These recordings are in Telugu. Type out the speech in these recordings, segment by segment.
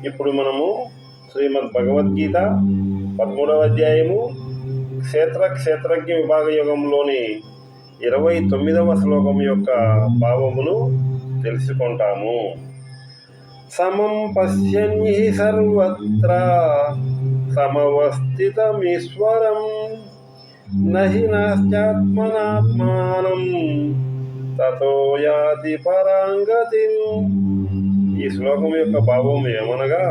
ఇప్పుడు మనము శ్రీమద్ భగవద్గీత 13వ అధ్యాయము క్షేత్రజ్ఞ విభాగ యోగంలోని 29వ శ్లోకం యొక్క భావమును తెలుసుకుంటాము. సమం పశ్యన్ హి సర్వత్రా సమవస్థితమీశ్వరం నహి నాస్త్యాత్మనాత్మానం తతో యాతి పరాంగతిం. ఈ శ్లోకం యొక్క భావం ఏమనగా,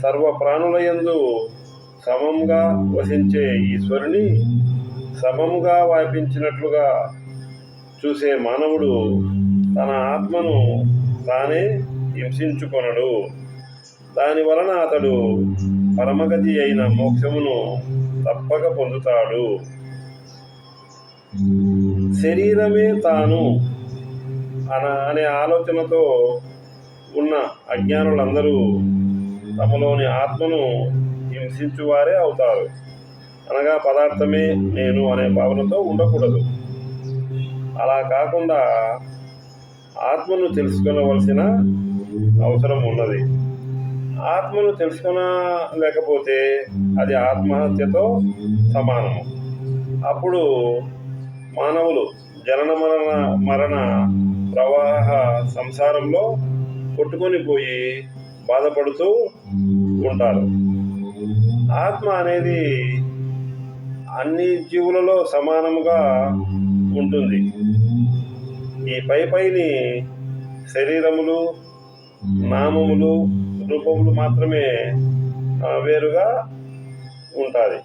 సర్వ ప్రాణులయందు సమంగా వసించే ఈశ్వరుని సమముగా వ్యాపించినట్లుగా చూసే మానవుడు తన ఆత్మను తానే హింసించుకొనడు. దాని వలన అతడు పరమగతి అయిన మోక్షమును తప్పక పొందుతాడు. శరీరమే తాను అనే ఆలోచనతో ఉన్న అజ్ఞానులందరూ తమలోని ఆత్మను హింసించువారే అవుతారు. అనగా పదార్థమే నేను అనే భావనతో ఉండకూడదు. అలా కాకుండా ఆత్మను తెలుసుకోవలసిన అవసరం ఉన్నది. ఆత్మను తెలుసుకోలేకపోతే అది ఆత్మహత్యతో సమానము. అప్పుడు మానవులు జనన మరణ ప్రవాహ సంసారంలో కొట్టుకొని పోయి బాధపడుతూ ఉంటారు. ఆత్మ అనేది అన్ని జీవులలో సమానముగా ఉంటుంది. ఈ పైని శరీరములు, నామములు, రూపములు మాత్రమే వేరుగా ఉంటుంది.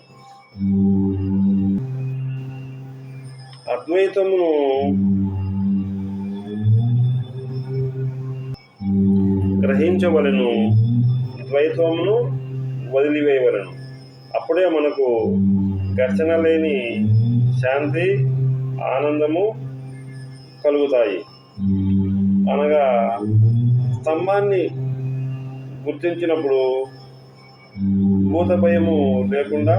అద్వైతమును గ్రహించవలను, ద్వైతమును వదిలివేయవలను. అప్పుడే మనకు ఘర్షణ లేని శాంతి, ఆనందము కలుగుతాయి. అనగా స్తంభాన్ని గుర్తించినప్పుడు భూత భయము లేకుండా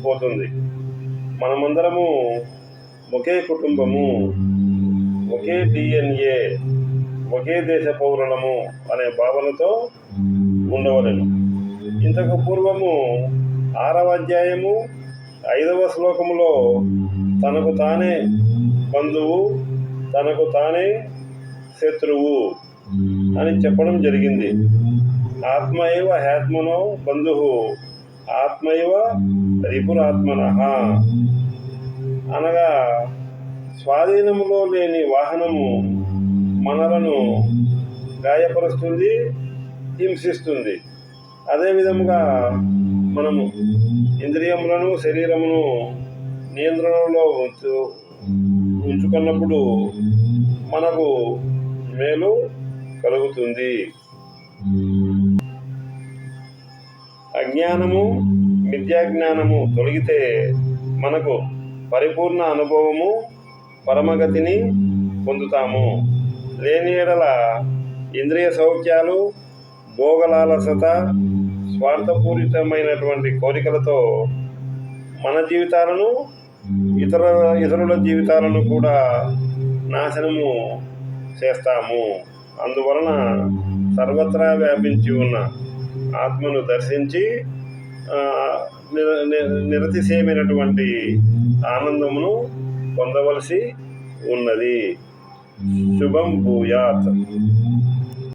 పోతుంది. మనమందరము ఒకే కుటుంబము, ఒకే DNA, ఒకే దేశ పౌరులము అనే భావనతో ఉండవలెను. ఇంతకు పూర్వము 6వ అధ్యాయము 5వ శ్లోకములో తనకు తానే బంధువు, తనకు తానే శత్రువు అని చెప్పడం జరిగింది. ఆత్మైవ హ్యాత్మనో బంధువు ఆత్మైవ రిపురాత్మనః. అనగా స్వాధీనములో లేని వాహనము మనలను గాయపరుస్తుంది, హింసిస్తుంది. అదేవిధముగా మనము ఇంద్రియములను, శరీరమును నియంత్రణలో ఉంచుకున్నప్పుడు మనకు మేలు కలుగుతుంది. అజ్ఞానము, మిథ్యాజ్ఞానము తొలగితే మనకు పరిపూర్ణ అనుభవము, పరమగతిని పొందుతాము. లేని ఎడల ఇంద్రియ సౌఖ్యాలు, భోగలాలసత, స్వార్థపూరితమైనటువంటి కోరికలతో మన జీవితాలను, ఇతరుల జీవితాలను కూడా నాశనము చేస్తాము. అందువలన సర్వత్రా వ్యాపించి ఉన్న ఆత్మను దర్శించి నిరతిశయమైనటువంటి ఆనందమును పొందవలసి ఉన్నది. శుభం భూయాత్.